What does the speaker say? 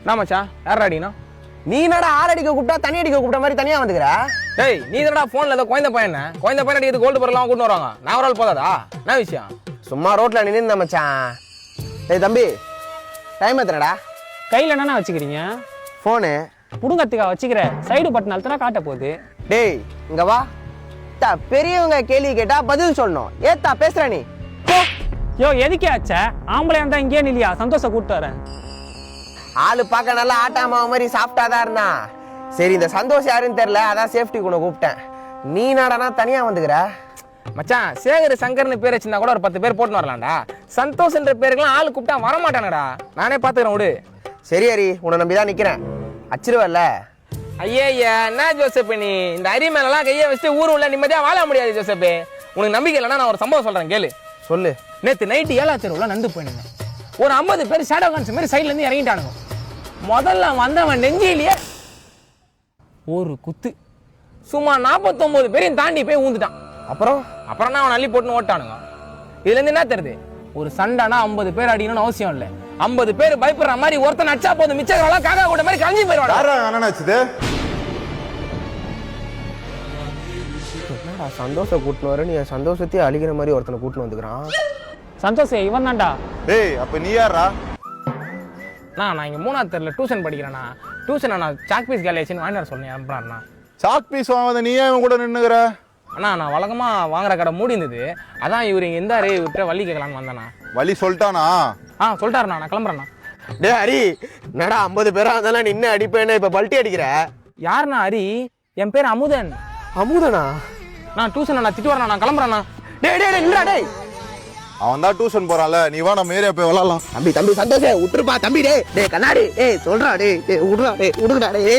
நான் மச்சான் யார் அடிக்கணும்? நீ என்னடா ஆள் அடிக்க கூப்பிட்டா தண்ணி அடிக்க கூப்பிட்ட மாதிரி தனியா வந்துக்கிற? டேய் நீ தானடா ஃபோன்ல ஏதோ குழந்தை பையன் அடிக்கிறது கோல்டு பொருள்லாம் கூட்டு வருவாங்க. நான் ஒரு ஆள் போதாதா? என்ன விஷயம்? சும்மா ரோட்ல நின்று மச்சான். டேய் தம்பி, டைம் எத்தனடா? கையில் என்னண்ணா வச்சுக்கிறீங்க? ஃபோனு. புடுங்கத்துக்கா வச்சுக்கிற சைடு பட்டன் அழுத்தினா காட்ட போகுது. டேய் இங்க வா. பெரியவங்க கேள்வி கேட்டா பதில் சொல்லணும். ஏத்தா பேசுற நீ? யோ எதுக்கே ஆச்சா? ஆம்பளை இருந்தா இங்கே இல்லையா? சந்தோஷம் கூப்பிட்டு வரேன். ஆளு பார்க்க நல்லா ஆட்டாமா மாதிரி சாப்பிட்டாதான் இருந்தான். சரி இந்த சந்தோஷம் யாருன்னு தெரியல, அதான் சேஃப்டி கூட கூப்பிட்டேன். நீ நாடானா தனியா வந்துக்கிற? மச்சான் சேகர் சங்கர்னு பேர் வச்சிருந்தா கூட ஒரு 10 பேர் போட்டு வரலாம்டா. சந்தோஷ்ன்ற பேருக்குலாம் ஆளு கூப்பிட்டா வரமாட்டானடா. நானே பாத்துக்கிறேன் விடு. சரி ஹரி, உன்னை நம்பிதான் நிக்கிறேன். அச்சிருவல்ல? ஐயா என்ன ஜோசப், நீ இந்த அரி மேலாம் கையை வச்சுட்டு ஊர் உள்ள நிம்மதியா வாழ முடியாது ஜோசப். உனக்கு நம்பிக்கை இல்லைன்னா நான் ஒரு சம்பவம் சொல்றேன் கேளு. சொல்லு. நேற்று நைட்டு 7ஆம் தெருவுல நந்து போயிருந்தேன். ஒரு 50 பேர் ஷேடோ கான்ஸ் மாதிரி சைட்ல இருந்து இறங்கிட்டானுங்க. முதல்ல வந்தவன் நெஞ்சிலேயே ஒரு குத்து. சும்மா 49 பேரையும் தாண்டி போய் ஊந்துட்டான். அப்புறம் நான் அவன் அள்ளி போட்டுன்னு ஓட்டானுங்க. இதுல இருந்து என்ன தெரியுது? ஒரு சண்டைனா 50 பேர் அடிக்கணும்னு அவசியம் இல்லை. 50 பேர் பயப்படுற மாதிரி ஒருத்தன் அச்சா போதும், மிச்சம் காக்கா கூட மாதிரி கலஞ்சி போயிடுவாங்க. சந்தோஷம் கூட்டினு வர, நீ சந்தோஷத்தையே அழிக்கிற மாதிரி ஒருத்தனை கூட்டினு வந்துக்கிறான். சந்தோஷம் இவன் தான்டா. டேய் அப்ப நீ யாரா? நான் இங்க 3ஆவது தெருல டியூஷன் படிக்கிறேன்னா. டியூஷன் நான் சாக் பீஸ் கேலேஜ்னு வாங்கிட்டு வர சொன்னேன். அனுப்புறாருண்ணா. சாக் பீஸ் வாங்காத நீ ஏன் கூட நின்னுகிற? அண்ணா நான் வழக்கமா வாங்குற கடை மூடி இருந்தது. அதான் இவர் இங்க இருந்தாரு, இவர்கிட்ட வள்ளி கேட்கலான்னு வந்தேண்ணா. வழி சொல்லிட்டானா? சொல்லிட்டாருண்ணா, நான் கிளம்புறேண்ணா. டே ஹரி, என்னடா 50 பேரா இருந்தாலும் நின்று அடிப்பேன்னு இப்ப பல்ட்டி அடிக்கிற? யாருண்ணா ஹரி? என் பேர் அமுதன். அமுதனா? நான் டியூஷன் நான் திட்டு வரேன், நான் கிளம்புறேன்னா. டேய் அவன் தான் டியூஷன் போறான்ல, நீ வா நம்ம ஏரியா போய் விளாடலாம். தம்பி சந்தோஷம் விட்டுருப்பா தம்பி. டே கண்ணாடி, சொல்றா. டே விடுறா. டே விடுங்கடா. டே